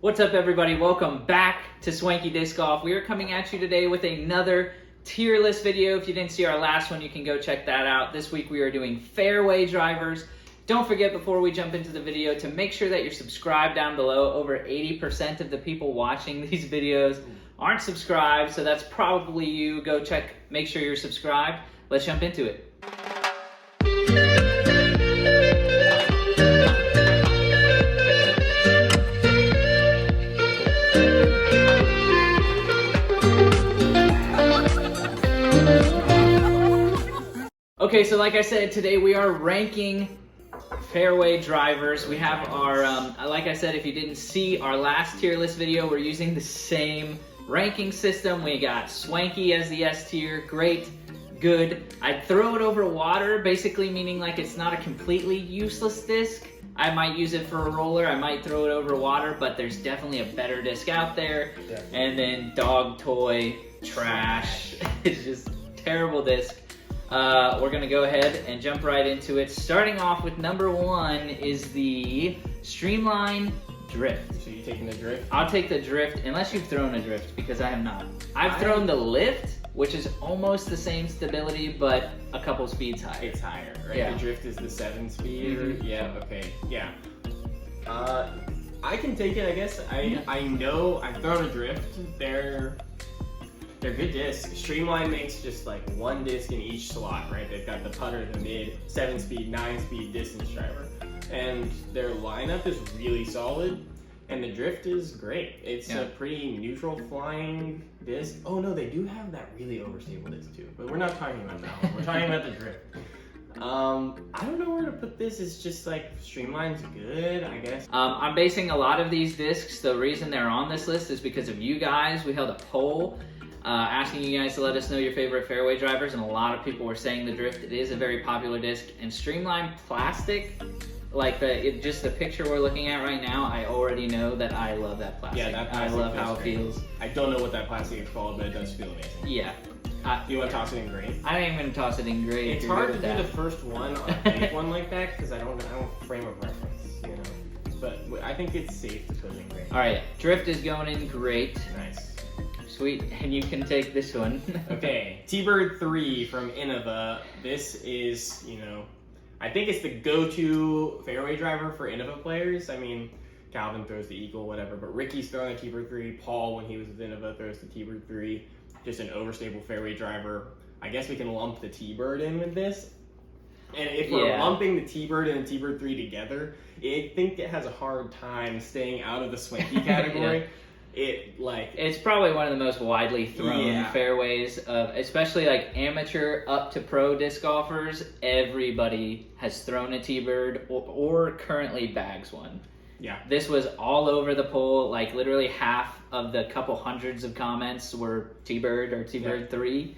What's up, everybody? Welcome back to Swanky Disc Golf. We are coming at you today with another tier list video. If you didn't see our last one, you can go check that out. This week we are doing fairway drivers. Don't forget, before we jump into the video, to make sure that you're subscribed down below. Over 80% of the people watching these videos aren't subscribed, so that's probably you. Go check, make sure you're subscribed. Let's jump into it. Okay, so like I said, today we are ranking fairway drivers. We have our, like I said, if you didn't see our last tier list video, we're using the same ranking system. We got Swanky as the S tier, great, good. I'd throw it over water, basically meaning like it's not a completely useless disc. I might use it for a roller, I might throw it over water, but there's definitely a better disc out there. Definitely. And then dog toy, trash, it's just terrible disc. We're gonna go ahead and jump right into it. Starting off with number one is the Streamline Drift. So you taking the Drift? I'll take the Drift, unless you've thrown a Drift, because I have not. I've thrown the Lift, which is almost the same stability, but a couple speeds higher. It's higher, right? Yeah. The Drift is the 7-speed. Yeah, okay, yeah. I can take it, I guess. I know I've thrown a Drift. They're good discs. Streamline makes just like one disc in each slot, right? They've got the putter, the mid, 7-speed, 9-speed distance driver. And their lineup is really solid, and the Drift is great. It's a pretty neutral flying disc. Oh no, they do have that really overstable disc too, but we're not talking about that one. We're talking about the Drift. I don't know where to put this. It's just like Streamline's good, I guess. I'm basing a lot of these discs, the reason they're on this list is because of you guys. We held a poll asking you guys to let us know your favorite fairway drivers, and a lot of people were saying the Drift. It is a very popular disc, and Streamline plastic, like just the picture we're looking at right now, I already know that I love that plastic. Yeah, that plastic I love how it great. feels. I don't know what that plastic is called, but it does feel amazing. Yeah. Do you want to toss it in gray? I ain't gonna toss it in gray. It's hard to do the first one on a big one like that because I don't frame of reference, you know. But I think it's safe to put it in gray. All right, Drift is going in great. Nice. Sweet, and you can take this one. Okay, T-Bird 3 from Innova. This is, you know, I think it's the go-to fairway driver for Innova players. I mean, Calvin throws the Eagle, whatever, but Ricky's throwing the T-Bird 3. Paul, when he was with Innova, throws the T-Bird 3. Just an overstable fairway driver. I guess we can lump the T-Bird in with this. And if we're lumping the T-Bird and the T-Bird 3 together, I think it has a hard time staying out of the Swanky category. It's probably one of the most widely thrown fairways of, especially like amateur up to pro disc golfers. Everybody has thrown a T-Bird or currently bags one. Yeah. This was all over the poll. Like literally half of the couple hundreds of comments were T-Bird or T-Bird 3.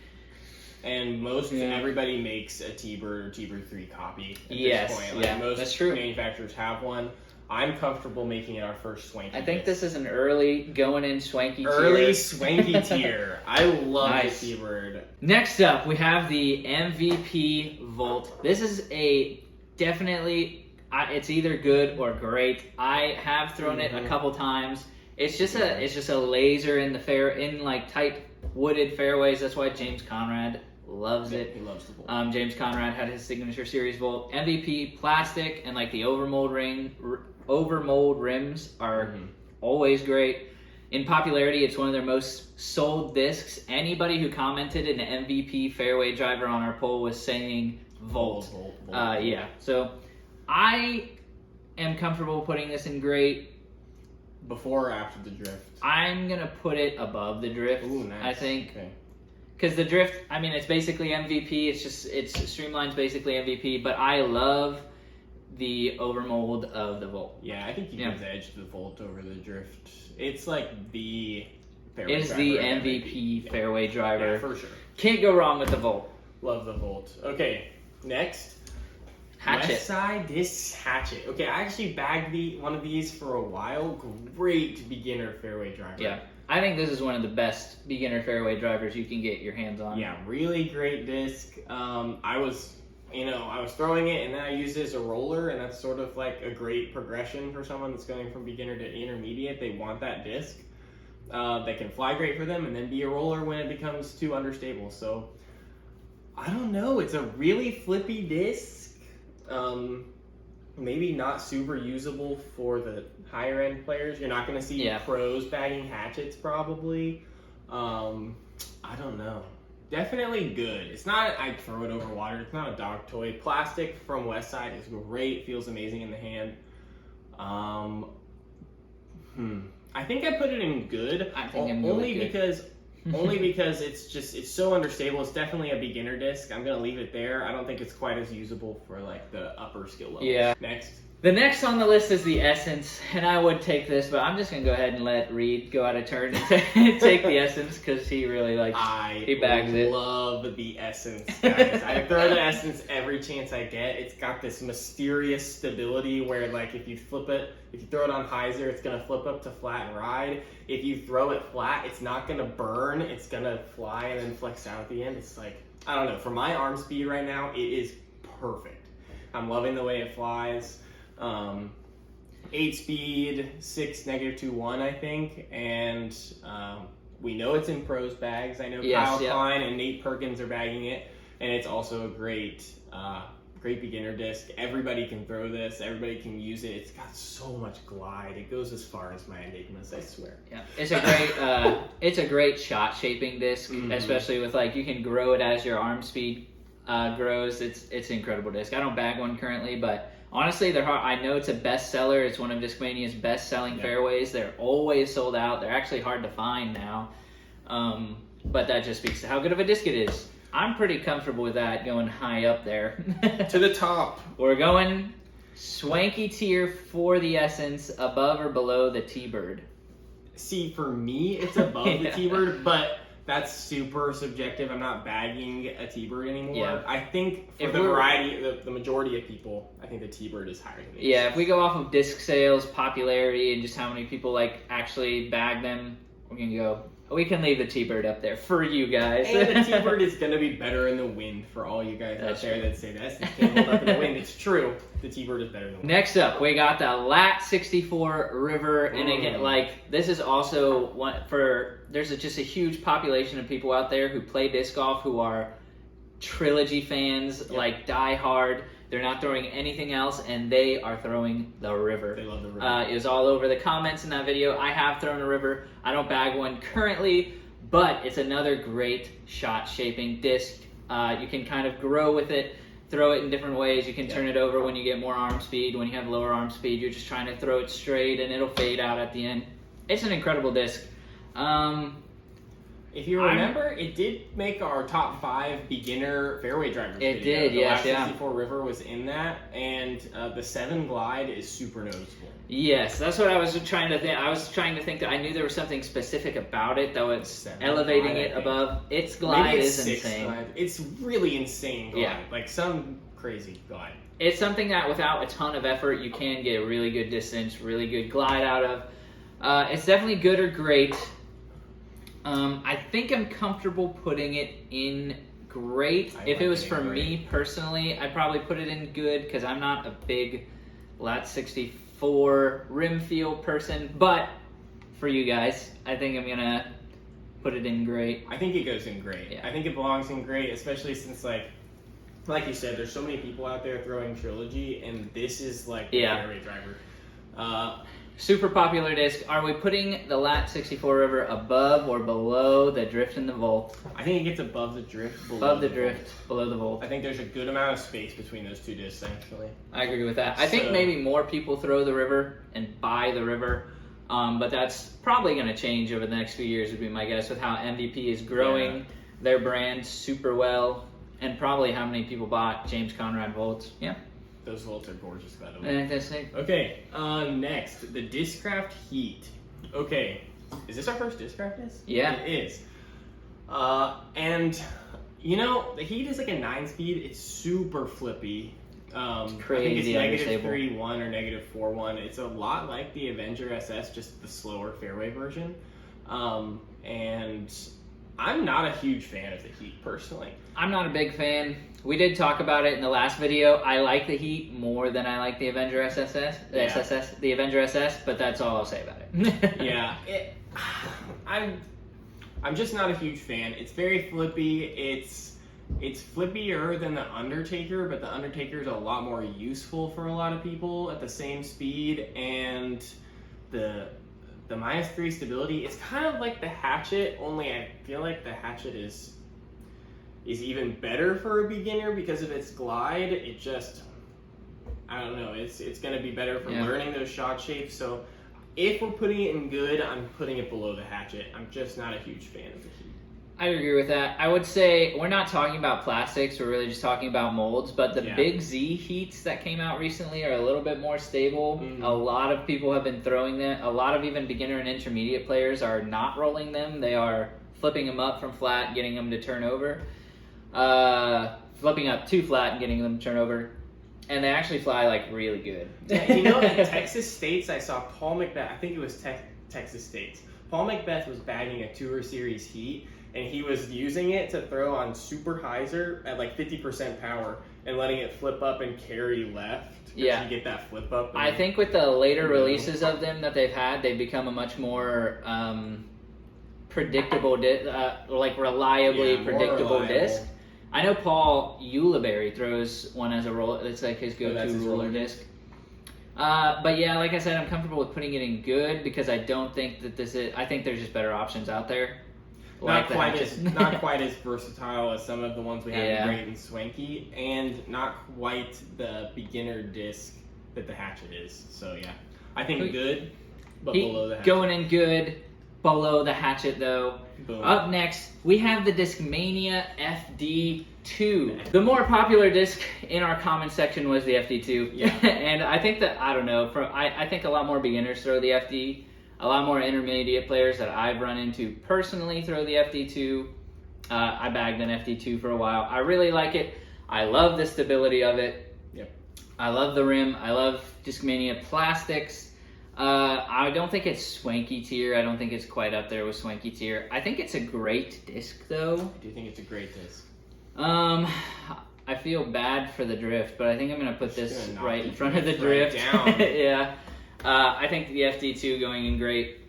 And everybody makes a T-Bird or T-Bird 3 copy at this point. Like most that's true. Manufacturers have one. I'm comfortable making it our first Swanky. I think this is an early going in Swanky tier. Early Swanky tier. I love the T-Bird. Next up, we have the MVP Volt. This is a definitely, it's either good or great. I have thrown it a couple times. It's just a laser in the like tight wooded fairways. That's why James Conrad loves it. He loves the Volt. James Conrad had his signature series Volt. MVP plastic and like the overmold rims are always great. In popularity, it's one of their most sold discs. Anybody who commented an MVP fairway driver on our poll was saying Volt. Yeah, so I am comfortable putting this in great. Before or after the Drift? I'm gonna put it above the Drift. Ooh, nice. I think. Because the Drift, I mean, it's basically MVP. It's Streamline's basically MVP, but I love the overmold of the Volt. Yeah, I think you give the edge to the Volt over the Drift. It's like the fairway driver. It's the MVP fairway driver. Yeah, for sure. Can't go wrong with the Volt. Love the Volt. Okay, next. Hatchet. Westside Discs Hatchet. Okay, I actually bagged one of these for a while. Great beginner fairway driver. Yeah. I think this is one of the best beginner fairway drivers you can get your hands on. Yeah, really great disc. I was you know, I was throwing it and then I used it as a roller, and that's sort of like a great progression for someone that's going from beginner to intermediate. They want that disc that can fly great for them and then be a roller when it becomes too understable. So I don't know, it's a really flippy disc. Maybe not super usable for the higher end players. You're not going to see pros bagging hatchets probably. I don't know. Definitely good. It's not, I'd throw it over water. It's not a dog toy. Plastic from Westside is great. Feels amazing in the hand. I think I put it in good. I think only because it's so understable. It's definitely a beginner disc. I'm gonna leave it there. I don't think it's quite as usable for like the upper skill levels. Yeah. Next. The next on the list is the Essence, and I would take this, but I'm just going to go ahead and let Reed go out of turn and take the Essence, because he really likes he bags it. I love the Essence, guys. I throw the Essence every chance I get. It's got this mysterious stability where, like, if you throw it on hyzer, it's going to flip up to flat and ride. If you throw it flat, it's not going to burn. It's going to fly and then flex out at the end. It's like, I don't know. For my arm speed right now, it is perfect. I'm loving the way it flies. 8 speed, 6 -2-1, I think, and we know it's in pros bags. I know Kyle Klein and Nate Perkins are bagging it, and it's also a great beginner disc. Everybody can throw this. Everybody can use it. It's got so much glide. It goes as far as my Enigmas, I swear. Yeah, it's a great shot shaping disc, especially with, like, you can grow it as your arm speed grows. It's an incredible disc. I don't bag one currently, but honestly, they're hard. I know it's a bestseller. It's one of Discmania's best-selling fairways. They're always sold out. They're actually hard to find now. But that just speaks to how good of a disc it is. I'm pretty comfortable with that going high up there. To the top. We're going Swanky tier for the Essence, above or below the T-Bird. See, for me, it's above the T-Bird, but that's super subjective. I'm not bagging a T-Bird anymore. Yeah. I think for the majority of people, I think the T-Bird is higher than the Yeah, if we go off of disc sales, popularity, and just how many people like actually bag them, we can leave the T-Bird up there for you guys. And the T-Bird is going to be better in the wind for all you guys out there that say that can't hold up in the wind. It's true. The T-Bird is better in the wind. Next up, we got the Lat64 River, and again, like, this is also one there's just a huge population of people out there who play disc golf who are Trilogy fans, like die hard. They're not throwing anything else, and they are throwing the River. They love the River. It was all over the comments in that video. I have thrown a River. I don't bag one currently, but it's another great shot shaping disc. You can kind of grow with it, throw it in different ways. You can turn it over when you get more arm speed. When you have lower arm speed, you're just trying to throw it straight, and it'll fade out at the end. It's an incredible disc. If you remember, it did make our top 5 beginner fairway drivers video. It did, yes, The Lat64 River was in that, and the 7 glide is super noticeable. Yes, that's what I was trying to think. I was trying to think that I knew there was something specific about it, though it's elevating it above. Its glide is insane. Glide. It's really insane glide. Yeah. Like some crazy glide. It's something that without a ton of effort, you can get a really good distance, really good glide out of. It's definitely good or great. I think I'm comfortable putting it in great. If it was for me personally, I'd probably put it in good because I'm not a big Lat64 rim feel person. But for you guys, I think I'm gonna put it in great. I think it goes in great. Yeah. I think it belongs in great, especially since like you said, there's so many people out there throwing Trilogy, and this is like the fairway driver. Super popular disc. Are we putting the Lat64 River above or below the Drift and the Volt? I think it gets above the Drift, below the Drift, below the Volt. I think there's a good amount of space between those two discs, actually. I agree with that. I think maybe more people throw the River and buy the River, but that's probably going to change over the next few years, would be my guess, with how MVP is growing their brand super well, and probably how many people bought James Conrad Volts. Yeah. Those Volts are gorgeous, by the way. Fantastic. Okay, next, the Discraft Heat. Okay, is this our first Discraft disc? Yeah. It is. And, you know, the Heat is like a 9-speed. It's super flippy. It's crazy. I think it's -3-1 or -4-1. It's a lot like the Avenger SS, just the slower fairway version. And I'm not a huge fan of the heat, personally. I'm not a big fan. We did talk about it in the last video. I like the heat more than I like the Avenger the Avenger SS, but that's all I'll say about it. Yeah, I'm just not a huge fan. It's very flippy. It's flippier than the Undertaker, but the Undertaker is a lot more useful for a lot of people at the same speed, and the -3 stability is kind of like the Hatchet, only I feel like the Hatchet is even better for a beginner because of its glide. It just, I don't know, it's going to be better for learning those shot shapes. So if we're putting it in good, I'm putting it below the Hatchet. I'm just not a huge fan of the heat. I agree with that. I would say we're not talking about plastics, we're really just talking about molds, but the Big Z heats that came out recently are a little bit more stable. A lot of people have been throwing them. A lot of even beginner and intermediate players are not rolling them. They are flipping them up from flat, getting them to turn over. Flipping up to flat and getting them to turn over. And they actually fly like really good. Yeah, you know, at Texas States, I saw Paul McBeth. I think it was Texas States. Paul McBeth was bagging a Tour Series heat, and he was using it to throw on super hyzer at like 50% power and letting it flip up and carry left. Yeah, you get that flip up. I think with the later releases of them that they've had, they've become a much more predictable, like reliably predictable disc. I know Paul Ulibarri throws one as a roller. It's like his go-to roller disc. But yeah, like I said, I'm comfortable with putting it in good because I don't think that this is. I think there's just better options out there. Not quite as versatile as some of the ones we have in Great and Swanky, and not quite the beginner disc that the Hatchet is. So yeah, I think good, but below the Hatchet. Going in good, below the Hatchet though. Boom. Up next, we have the Discmania Fd2. The more popular disc in our comment section was the Fd2. Yeah. And I think that, I don't know, I think a lot more beginners throw the FD. A lot more intermediate players that I've run into personally throw the Fd2. I bagged an Fd2 for a while. I really like it. I love the stability of it. Yep. I love the rim. I love Discmania plastics. I don't think it's Swanky tier. I don't think it's quite up there with Swanky tier. I think it's a great disc though. I do think it's a great disc. I feel bad for the drift, but I think I'm going to put this right in front of the drift. Down. Yeah. I think the FD2 going in great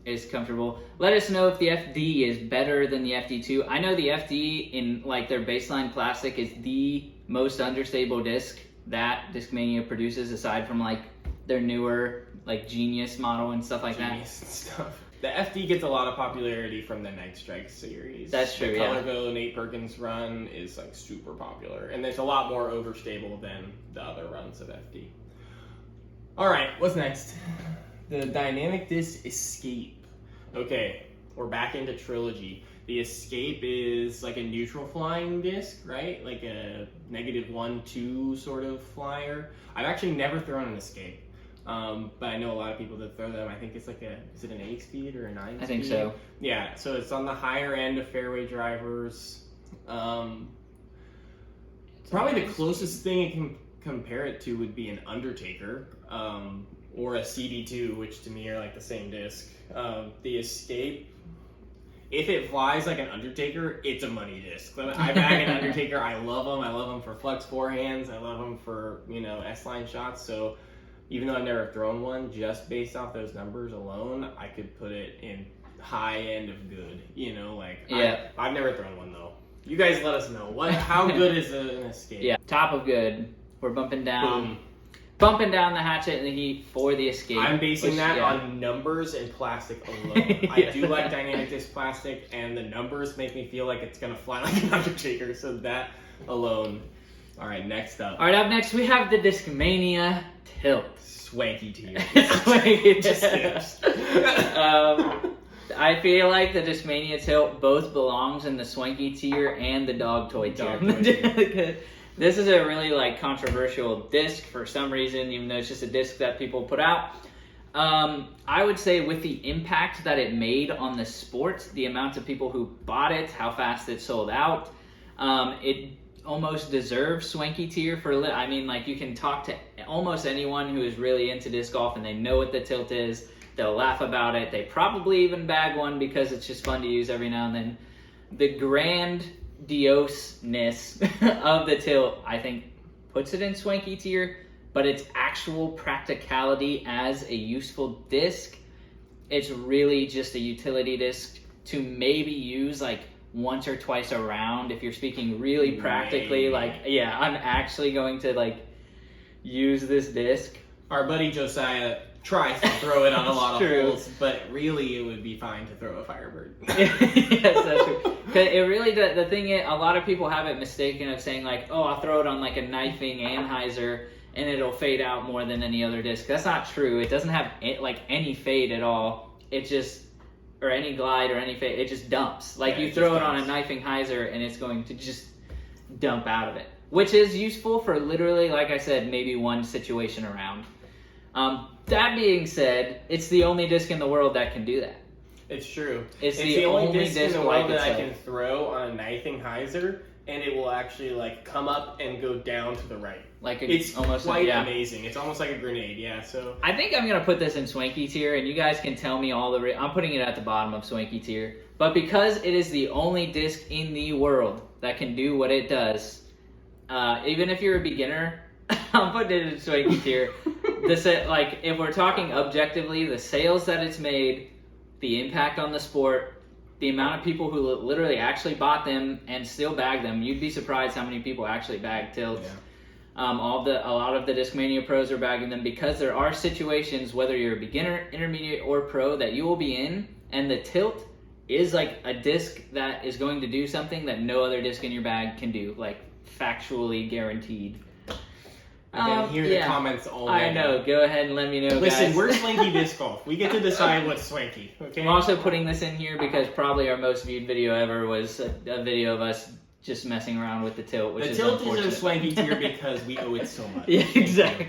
is comfortable. Let us know if the FD is better than the FD2. I know the FD in like their baseline plastic is the most understable disc that Discmania produces aside from like their newer like Genius model and stuff like that. Stuff. The FD gets a lot of popularity from the Night Strike series. That's true, the Color Go Nate Perkins run is like super popular, and it's a lot more overstable than the other runs of FD. All right, what's next? The Dynamic Disc Escape. Okay, we're back into Trilogy. The Escape is like a neutral flying disc, right? Like a -1-2 sort of flyer. I've actually never thrown an Escape. But I know a lot of people that throw them. I think it's like is it an 8 speed or a 9 speed? I think so. Yeah, so it's on the higher end of Fairway Drivers. Probably the closest thing you can compare it to would be an Undertaker, or a CD2, which to me are like the same disc. The Escape, if it flies like an Undertaker, it's a money disc. I bag an Undertaker. I love them. I love them for flex forehands. I love them for, S-line shots. So even though I've never thrown one, just based off those numbers alone, I could put it in high end of good. I've never thrown one though. You guys let us know. How good is an Escape? Yeah, top of good. We're bumping down. Bumping down the Hatchet and the Heat for the Escape. I'm basing that on numbers and plastic alone. I do like Dynamic Disc plastic, and the numbers make me feel like it's going to fly like an Undertaker, so that alone. All right, next up. All right, up next we have the Discmania Tilt. Swanky tier. Swanky tips. I feel like the Discmania Tilt both belongs in the Swanky tier and the Dog Toy tier. This is a really controversial disc for some reason, even though it's just a disc that people put out. I would say with the impact that it made on the sport, the amount of people who bought it, how fast it sold out, it almost deserves Swanky tier for you can talk to almost anyone who is really into disc golf and they know what the tilt is. They'll laugh about it. They probably even bag one because it's just fun to use every now and then. the grandioseness of the tilt, I think, puts it in Swanky tier, but its actual practicality as a useful disc, it's really just a utility disc to maybe use like once or twice around if you're speaking really practically. Like, yeah, I'm actually going to like use this disc. Our buddy Josiah tries to throw it on a lot of true. holes, but really it would be fine to throw a Firebird. Yes, that's true. 'Cause it really, the thing is, a lot of people have it mistaken of saying like, oh, I'll throw it on like a knifing Anheuser and it'll fade out more than any other disc. That's not true. It doesn't have like any fade at all. It just, or any glide or any fade, it just dumps. Like, you throw it on a knifing Heiser and it's going to just dump out of it, which is useful for literally, like I said, maybe one situation around. That being said, it's the only disc in the world that can do that. It's true. It's the only disc in the world like that I itself. can throw on a knifing Heiser, and it will actually like come up and go down to the right. Like It's almost quite amazing. It's almost like a grenade, yeah. So I think I'm gonna put this in Swanky tier, and you guys can tell me all the. I'm putting it at the bottom of Swanky tier, but because it is the only disc in the world that can do what it does, even if you're a beginner, I'm putting it in Swanky tier. Like, if we're talking objectively, the sales that it's made, the impact on the sport, the amount of people who literally actually bought them and still bag them, you'd be surprised how many people actually bag tilts. yeah. A lot of the Discmania pros are bagging them because there are situations, whether you're a beginner, intermediate, or pro, that you will be in, and the tilt is like a disc that is going to do something that no other disc in your bag can do, like factually guaranteed. I can hear the comments already. I know. Go ahead and let me know, Listen, guys. we're Swanky Disc Golf. We get to decide what's Swanky, okay? I'm also putting this in here because probably our most viewed video ever was a video of us just messing around with the tilt, which is tilt unfortunate. is a Swanky tier because we owe it so much. Yeah, exactly.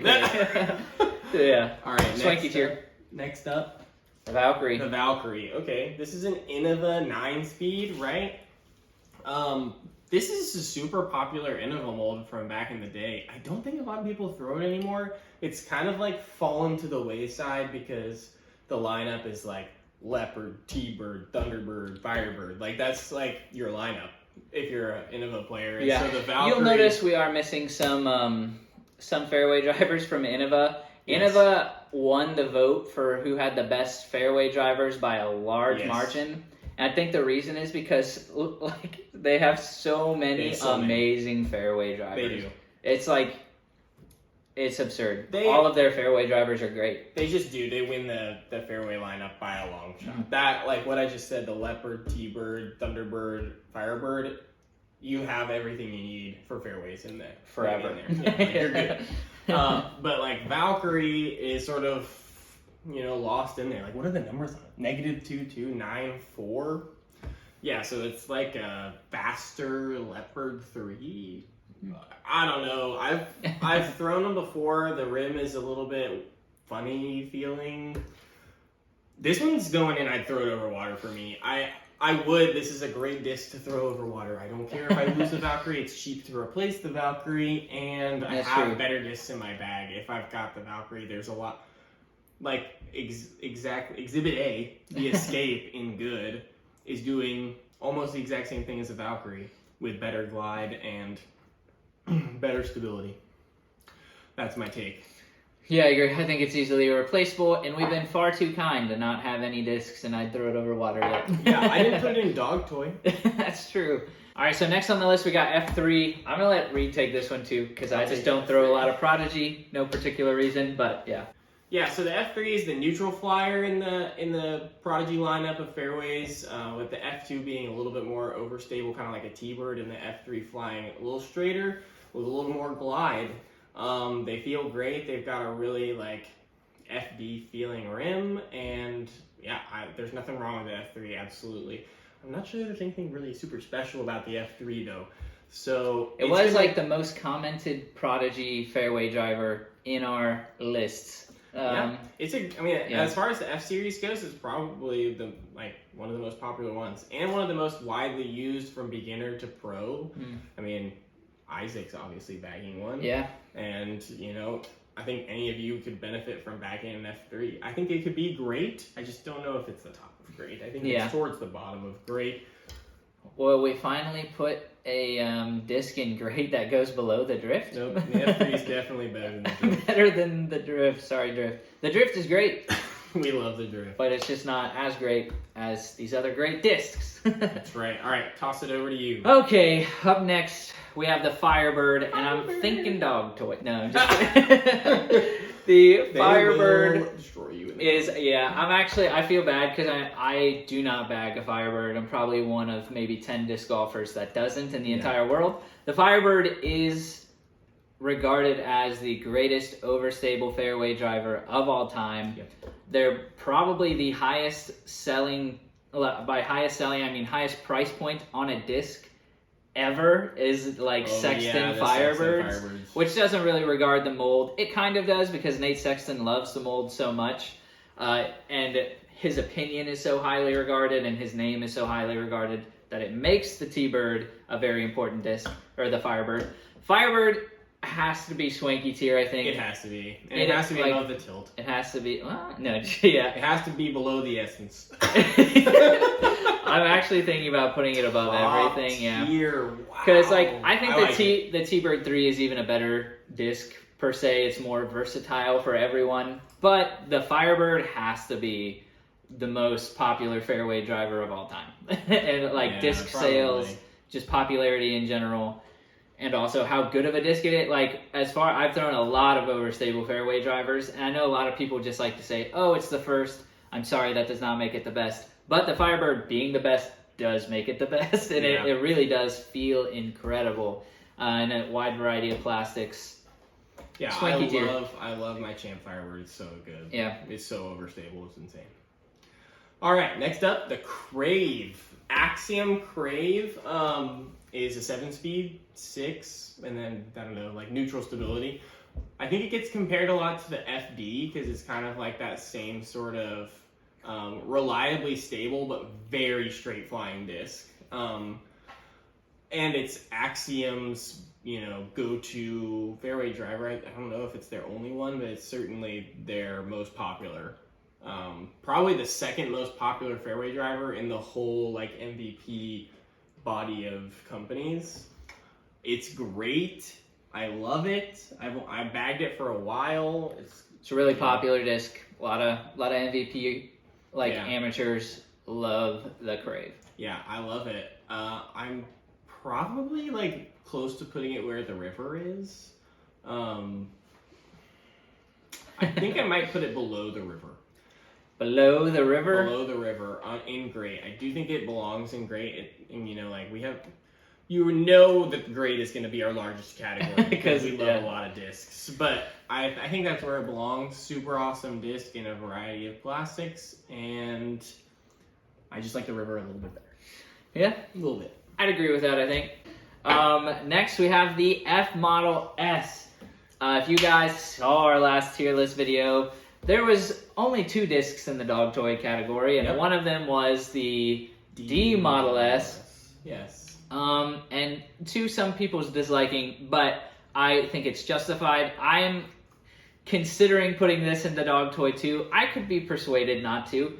Yeah. All right, Swanky tier. Next up, The Valkyrie. the Valkyrie. Okay, this is an Innova 9-speed, right? This is a super popular Innova mold from back in the day. I don't think a lot of people throw it anymore. It's kind of like fallen to the wayside because the lineup is like Leopard, T-Bird, Thunderbird, Firebird. Like, that's like your lineup if you're an Innova player. And Yeah. so the Valkyrie, You'll notice we are missing some fairway drivers from Innova. Yes. Innova won the vote for who had the best fairway drivers by a large Yes. margin. And I think the reason is because like they have so many amazing fairway drivers. They do. It's like, it's absurd. They- All of their fairway drivers are great. They just do. They win the fairway lineup by a long shot. Mhm. That, like what I just said, the Leopard, T-Bird, Thunderbird, Firebird, you have everything you need for fairways in there. Forever. In there. Yeah, like, you're good. But like Valkyrie is sort of, lost in there. Like, what are the numbers on it? -2294. Yeah, so it's like a faster Leopard 3. I don't know. I've thrown them before. The rim is a little bit funny feeling. This one's going in. I'd throw it over water for me. I would. This is a great disc to throw over water. I don't care if I lose the Valkyrie. It's cheap to replace the Valkyrie, and I That's have true. better discs in my bag. If I've got the Valkyrie, there's a lot. Like, Exhibit A, the Escape in Good, is doing almost the exact same thing as the Valkyrie with better glide and better stability. That's my take. Yeah, I agree. I think it's easily replaceable, and we've been far too kind to not have any discs, and I'd throw it over water yet. Yeah, I didn't put it in dog toy. That's true. All right, so next on the list we got F3. I'm gonna let Reed take this one too, because I just don't throw a lot of Prodigy, no particular reason, but yeah. Yeah, so the F3 is the neutral flyer in the Prodigy lineup of fairways, with the F2 being a little bit more overstable, kind of like a T-Bird, and the F3 flying a little straighter with a little more glide. They feel great. They've got a really like FD feeling rim, and yeah, there's nothing wrong with the F3. Absolutely. I'm not sure there's anything really super special about the F3 though. So It was like the most commented Prodigy fairway driver in our lists. Yeah, as far as the F series goes, it's probably one of the most popular ones, and one of the most widely used from beginner to pro. I mean, Isaac's obviously bagging one. Yeah. And, I think any of you could benefit from bagging an F3. I think it could be great. I just don't know if it's the top of great. I think it's towards the bottom of great. Well, we finally put a disc in grade that goes below the drift. Nope, the F3 is definitely better than the drift. Better than the drift. Sorry, drift. The drift is great. We love the drift. But it's just not as great as these other great discs. That's right. All right, toss it over to you. Okay, up next we have the Firebird, and I'm thinking dog toy. No, I'm just kidding. The Firebird will destroy you is, I feel bad because I do not bag a Firebird. I'm probably one of maybe 10 disc golfers that doesn't in the entire world. The Firebird is regarded as the greatest overstable fairway driver of all time. Yep. They're probably the highest selling, by highest selling I mean highest price point on a disc ever is like Sexton Firebirds, which doesn't really regard the mold. It kind of does because Nate Sexton loves the mold so much, and his opinion is so highly regarded and his name is so highly regarded that it makes the T-Bird a very important disc, or the Firebird. Firebird has to be Swanky tier, I think. It has to be. And it has to be above the tilt. It has to be, well, no, yeah. It has to be below the essence. I'm actually thinking about putting it above everything, yeah. Because, I think the T-Bird 3 is even a better disc, per se. It's more versatile for everyone. But the Firebird has to be the most popular fairway driver of all time. And, disc sales, just popularity in general. And also how good of a disc it is. I've thrown a lot of overstable fairway drivers, and I know a lot of people just like to say, oh, it's the first. I'm sorry, that does not make it the best. But the Firebird being the best does make it the best, and it really does feel incredible in a wide variety of plastics. Yeah, I love my Champ Firebird. It's so good. Yeah. It's so overstable. It's insane. All right, next up, the Crave. Axiom Crave is a 7-speed, 6, and then, I don't know, neutral stability. I think it gets compared a lot to the FD because it's kind of like that same sort of reliably stable but very straight flying disc. And it's Axiom's, go-to fairway driver. I don't know if it's their only one, but it's certainly their most popular. Probably the second most popular fairway driver in the whole MVP body of companies. It's great. I love it. I bagged it for a while. It's a really popular disc. A lot of MVP amateurs love the Crave. Yeah, I love it. I'm probably close to putting it where the River is. I think I might put it below the River. Below the River? Below the River in Great. I do think it belongs in Great. We have, that Great is going to be our largest category because we love a lot of discs. But I think that's where it belongs. Super awesome disc in a variety of plastics, and I just like the River a little bit better. Yeah, a little bit. I'd agree with that. I think. Next, we have the F Model S. If you guys saw our last tier list video, there was only 2 discs in the dog toy category, and one of them was the D Model S. Yes. And to some people's disliking, but I think it's justified. I am considering putting this in the dog toy too. I could be persuaded not to.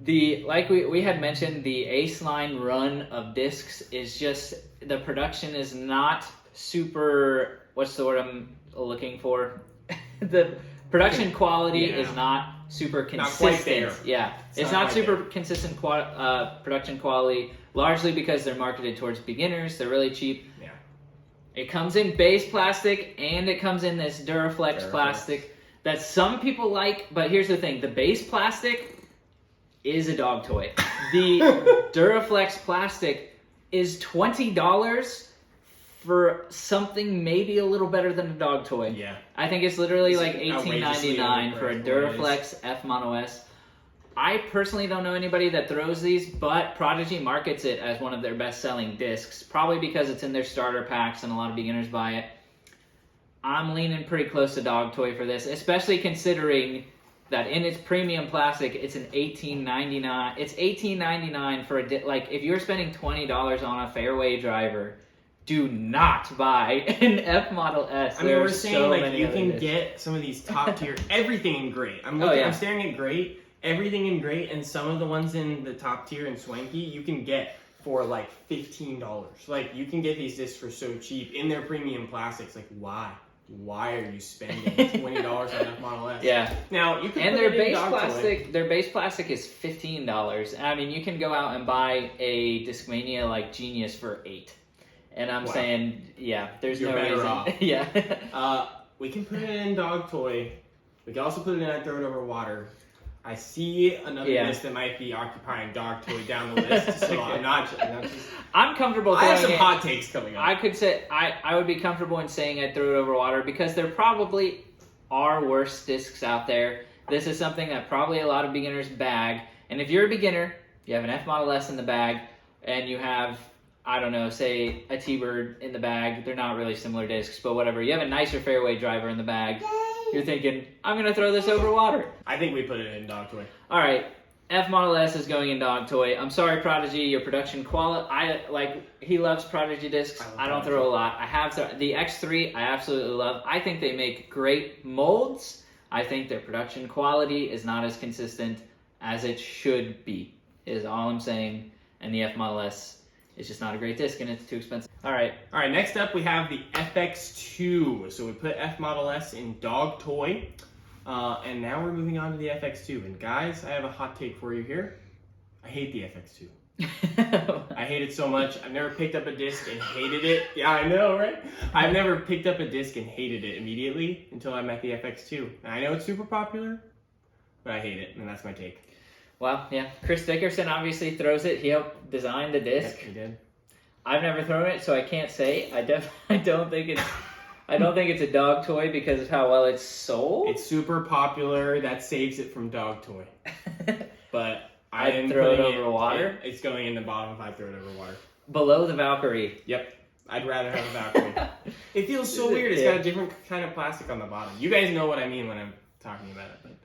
We had mentioned, the Ace line run of discs is just, the production is not super, what's the word I'm looking for? The production quality is not super consistent. Not quite there. Yeah, it's not super consistent production quality, largely because they're marketed towards beginners. They're really cheap. Yeah. It comes in base plastic, and it comes in this Duraflex plastic that some people like, but here's the thing. The base plastic is a dog toy. The Duraflex plastic is $20 for something maybe a little better than a dog toy. Yeah. I think it's literally $18.99 for a Duraflex F Mono S. I personally don't know anybody that throws these, but Prodigy markets it as one of their best-selling discs, probably because it's in their starter packs and a lot of beginners buy it. I'm leaning pretty close to dog toy for this, especially considering that in its premium plastic, it's an $18.99. It's $18.99 for if you're spending $20 on a fairway driver, do not buy an F Model S. I mean, we're saying you can get some of these top tier, everything in Great. I'm staring at Great, everything in Great, and some of the ones in the top tier in Swanky, you can get for like $15. Like, you can get these discs for so cheap in their premium plastics. Like, why? Why are you spending $20 on F Model S? Yeah. Now you can and put their it in base dog plastic. toy. Their base plastic is $15. I mean, you can go out and buy a Discmania like Genius for $8. And I'm saying, yeah, there's You're no better reason. off. Yeah. We can put it in dog toy. We can also put it in and throw it over water. I see another list that might be occupying dog toy down the list, so I'm not just... I'm comfortable I throwing have some it. hot takes coming up. I could say, I would be comfortable in saying I'd throw it over water because there probably are worse discs out there. This is something that probably a lot of beginners bag. And if you're a beginner, you have an F Model S in the bag, and you have, I don't know, say a T-Bird in the bag. They're not really similar discs, but whatever. You have a nicer fairway driver in the bag. You're thinking, I'm going to throw this over water. I think we put it in dog toy. All right. F Model S is going in dog toy. I'm sorry, Prodigy, your production quality. He loves Prodigy discs. I don't throw a lot. I have the X3. I absolutely love. I think they make great molds. I think their production quality is not as consistent as it should be. Is all I'm saying. And the F Model S is just not a great disc, and it's too expensive. All right. Next up we have the FX2. So we put F Model S in dog toy. And now we're moving on to the FX2. And guys, I have a hot take for you here. I hate the FX2. I hate it so much. I've never picked up a disc and hated it. Yeah, I know, right? I've never picked up a disc and hated it immediately until I met the FX2. And I know it's super popular, but I hate it, and that's my take. Well, yeah. Chris Dickerson obviously throws it. He helped design the disc. He did. I've never thrown it, so I can't say. I don't think it's a dog toy because of how well it's sold. It's super popular. That saves it from dog toy. But I'd throw it over water. It's going in the bottom if I throw it over water. Below the Valkyrie. Yep. I'd rather have a Valkyrie. It feels so weird. It's got a different kind of plastic on the bottom. You guys know what I mean when I'm talking about it. But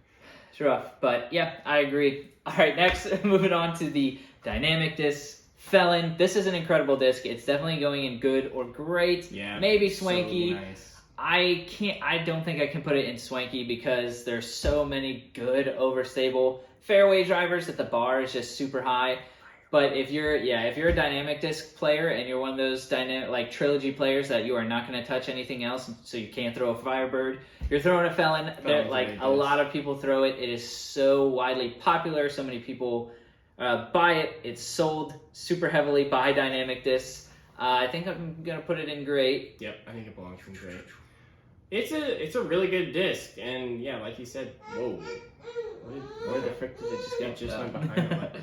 it's rough. But yeah, I agree. All right, next, moving on to the dynamic disc. Felon. This is an incredible disc. It's definitely going in good or great. Yeah. Maybe Swanky. So nice. I don't think I can put it in Swanky because there's so many good overstable fairway drivers that the bar is just super high. But if you're a dynamic disc player and you're one of those dynamic like Trilogy players that you are not going to touch anything else, so you can't throw a Firebird, you're throwing a Felon. Like a lot of people throw it. It is so widely popular. So many people buy it. It's sold super heavily by dynamic discs. I think I'm gonna put it in great. Yep, I think it belongs in great. It's a really good disc, and yeah, like you said, whoa. Where the frick did it just go? It just went behind it.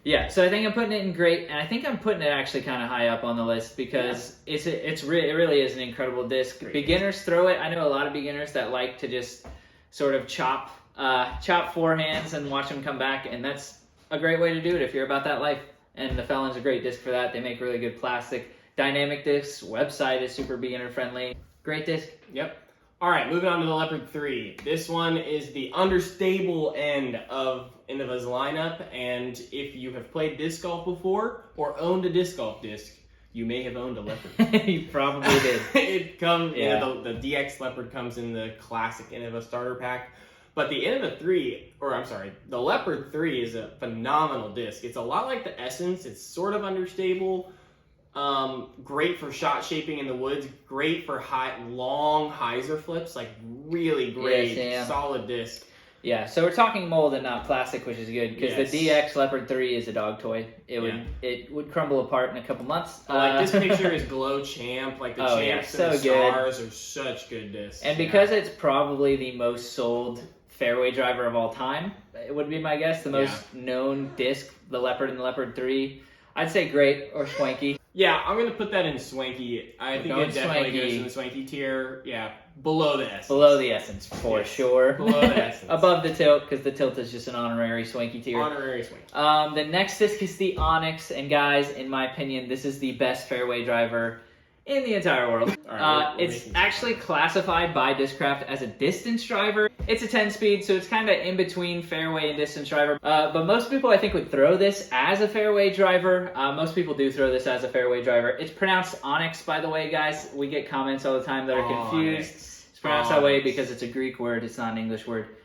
Yeah, so I think I'm putting it in great, and I think I'm putting it actually kind of high up on the list because it really is an incredible disc. Great. Beginners throw it. I know a lot of beginners that like to just sort of chop forehands and watch them come back, and that's a great way to do it if you're about that life. And the Felon's a great disc for that. They make really good plastic. Dynamic discs. Webside is super beginner friendly. Great disc. Yep. All right, moving on to the Leopard 3. This one is the understable end of Innova's lineup, and if you have played disc golf before or owned a disc golf disc, you may have owned a Leopard. You probably did. It comes, the DX Leopard comes in the classic Innova starter pack. But the the Leopard 3 is a phenomenal disc. It's a lot like the Essence. It's sort of understable. Great for shot shaping in the woods. Great for long hyzer flips. Like really great, solid disc. Yeah, so we're talking mold and not plastic, which is good because the DX Leopard 3 is a dog toy. It would crumble apart in a couple months. This picture is Glow Champ. Like the Champs and the Stars are such good discs. And because it's probably the most sold fairway driver of all time, it would be my guess. The most known disc, the Leopard and the Leopard 3. I'd say great or Swanky. Yeah, I'm going to put that in Swanky. I think it definitely goes in the Swanky tier. Yeah, below the Essence. Below the Essence, for sure. Below the Essence. Above the Tilt, because the Tilt is just an honorary Swanky tier. Honorary Swanky. The next disc is the Anax, and guys, in my opinion, this is the best fairway driver in the entire world. It's actually classified by Discraft as a distance driver. It's a 10-speed, so it's kind of in between fairway and distance driver. But most people, I think, would throw this as a fairway driver. Most people do throw this as a fairway driver. It's pronounced Anax, by the way, guys. We get comments all the time that are confused. It's pronounced that way because it's a Greek word. It's not an English word.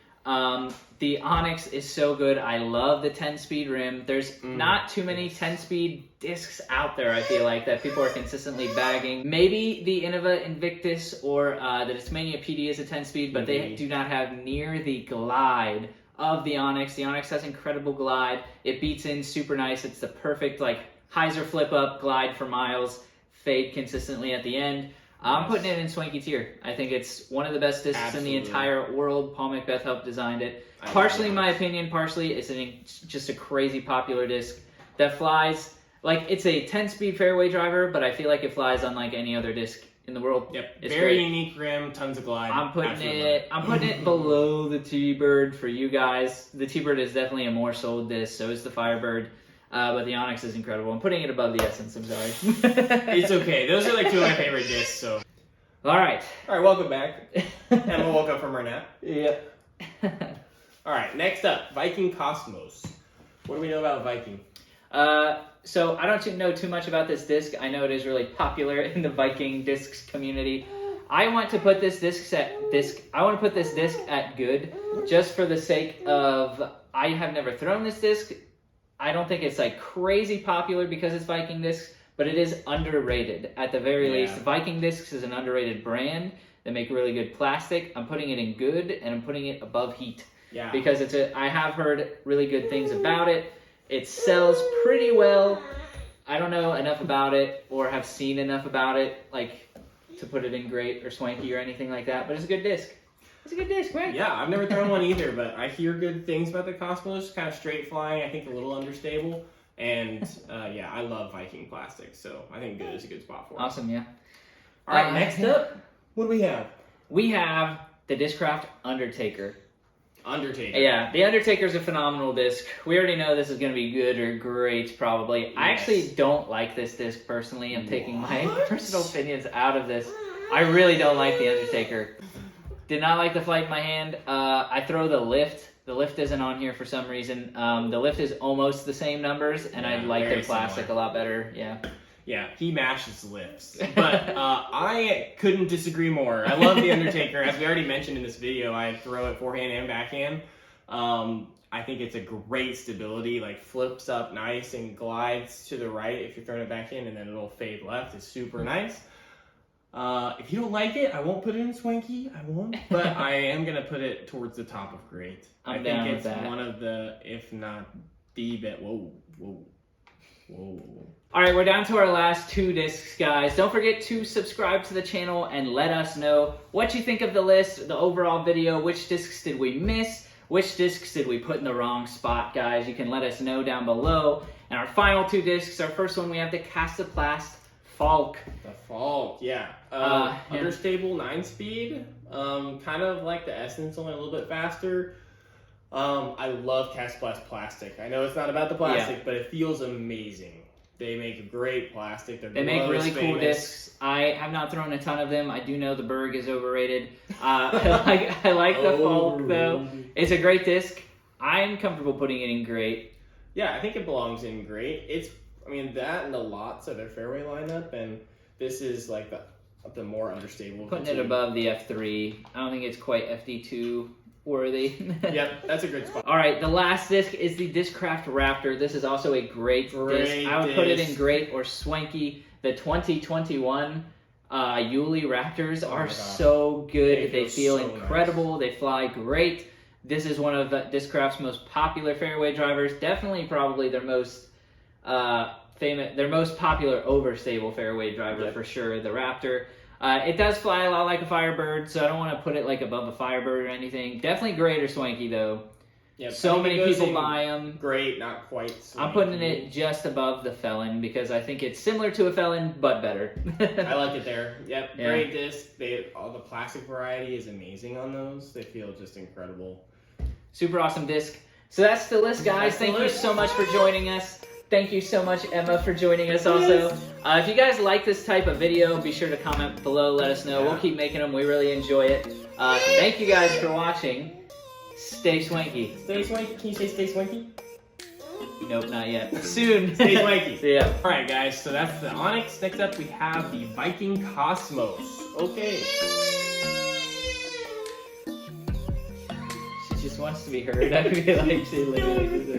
The Anax is so good. I love the 10-speed rim. There's not too many 10-speed discs out there, I feel like, that people are consistently bagging. Maybe the Innova Invictus or the Discmania PD is a 10-speed, but they do not have near the glide of the Anax. The Anax has incredible glide. It beats in super nice. It's the perfect, like, hyzer flip up, glide for miles, fade consistently at the end. I'm putting it in Swanky tier. I think it's one of the best discs in the entire world. Paul McBeth helped design it. Partially in my opinion, partially it's just a crazy popular disc that flies. Like, it's a 10-speed fairway driver, but I feel like it flies unlike any other disc in the world. Yep, it's very great. Unique rim, tons of glide. I'm putting it below the T-Bird for you guys. The T-Bird is definitely a more sold disc, so is the Firebird. But the Anax is incredible. I'm putting it above the Essence, I'm sorry. It's okay. Those are like two of my favorite discs, so. Alright, welcome back. Emma woke up from her nap. Yep. Alright, next up, Viking Cosmos. What do we know about Viking? So I don't know too much about this disc. I know it is really popular in the Viking Discs community. I want to put this disc at good, just for the sake of, I have never thrown this disc. I don't think it's like crazy popular because it's Viking Discs, but it is underrated at the very least. Viking Discs is an underrated brand. They make really good plastic. I'm putting it in good, and I'm putting it above heat. Yeah. Because I have heard really good things about it. It sells pretty well. I don't know enough about it or have seen enough about it, like, to put it in great or Swanky or anything like that, but it's a good disc. It's a good disc, right? Yeah, I've never thrown one either, but I hear good things about the Cosmos. Kind of straight flying, I think a little understable. And yeah, I love Viking plastic, so I think good is a good spot for it. Awesome, yeah. All right, next up, what do we have? We have the Discraft Undertaker. Yeah, the Undertaker is a phenomenal disc. We already know this is going to be good or great, probably. Yes. I actually don't like this disc personally. I'm taking my personal opinions out of this. I really don't like the Undertaker. Did not like the flight in my hand. I throw the lift. The lift isn't on here for some reason. The lift is almost the same numbers, and I like their plastic a lot better. Yeah, he mashes lifts. But I couldn't disagree more. I love the Undertaker. As we already mentioned in this video, I throw it forehand and backhand. I think it's a great stability, like flips up nice and glides to the right if you're throwing it backhand, and then it'll fade left. It's super nice. If you don't like it, I won't put it in Swanky. I won't. But I am going to put it towards the top of great. I think it's one of the, if not the best. Whoa. All right, we're down to our last two discs, guys. Don't forget to subscribe to the channel and let us know what you think of the list, the overall video. Which discs did we miss? Which discs did we put in the wrong spot, guys? You can let us know down below. And our final two discs, our first one, we have the Kastaplast Falk. The Falk, yeah. Understable 9-speed. Kind of like the Essence, only a little bit faster. I love Kastaplast plastic. I know it's not about the plastic, but it feels amazing. They make great plastic. They make really cool discs. I have not thrown a ton of them. I do know the Berg is overrated. I like the Falk, though. It's a great disc. I'm comfortable putting it in great. Yeah, I think it belongs in great. That and the lots of their fairway lineup, and this is like the more understable. Putting it above the F3. I don't think it's quite Fd2 worthy. Yep, that's a good spot. All right, the last disc is the Discraft Raptor. This is also a great disc. I would put it in great or Swanky. The 2021 Yuli Raptors are so good. They feel so incredible. Nice. They fly great. This is one of Discraft's most popular fairway drivers. Definitely, probably their most their most popular overstable fairway driver for sure. The Raptor. It does fly a lot like a Firebird, so I don't want to put it like above a Firebird or anything. Definitely great or Swanky though. Yep, so many people buy them. Great, not quite Swanky. I'm putting it just above the Felon because I think it's similar to a Felon, but better. I like it there. Yep, great disc. All the plastic variety is amazing on those. They feel just incredible. Super awesome disc. So that's the list, guys. Thank you so much for joining us. Thank you so much, Emma, for joining us also. If you guys like this type of video, be sure to comment below. Let us know. We'll keep making them. We really enjoy it. Thank you guys for watching. Stay swanky. Stay swanky. Can you say stay swanky? Nope, not yet. Soon. Stay swanky. See ya. All right, guys. So that's the Anax. Next up, we have the Viking Cosmos. Okay. She's just wants to be heard. I feel like she literally just